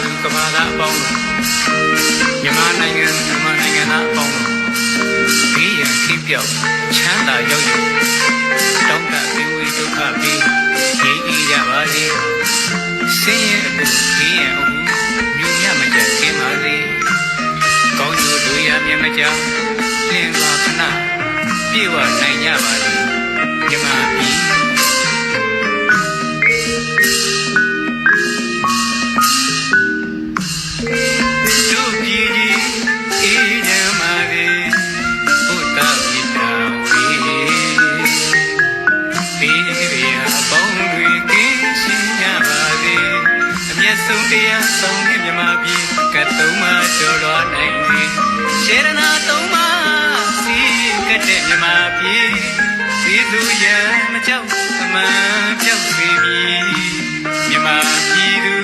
သူကဘာသာအပေါင်းတို့မြန်မာနိုင်ငံသားအပေါင်းတို့ဘေးရန်ခိပြောက်ချမ်းသာရောက်ရောက်တောင်းတပေးဝေဒုက္ခပေးငြိမ်းအေးကြပါစေဆင်းရဲအမှုဘေးရန်အမှုမြူမြမကြခင်းပါစေကောင်းကျိုးလူရမြတ်မကြလင်းစွာခဏပြေဝနိုင်ကြပါစေမြန်မာပြည်တို့ပြည်ကြီးအေးချမ်းပါစေဘုဒ္ဓမြတ်တာဝေဘေးရန်အပေါင်းတွေကင်းရှင်းကြပါစေအမျက်ဆုံးတရားဆုံးတဲ့မြန်မာပြည်ကတ်သုံးပါကျော်လွှားနိုင်စေရှေရနာသုံးပါစီကတဲ့မြန်မာပြည်ဒီသူရမကြောက်အမှန်ပြောက်စေပြီမြန်မာပြည်သူ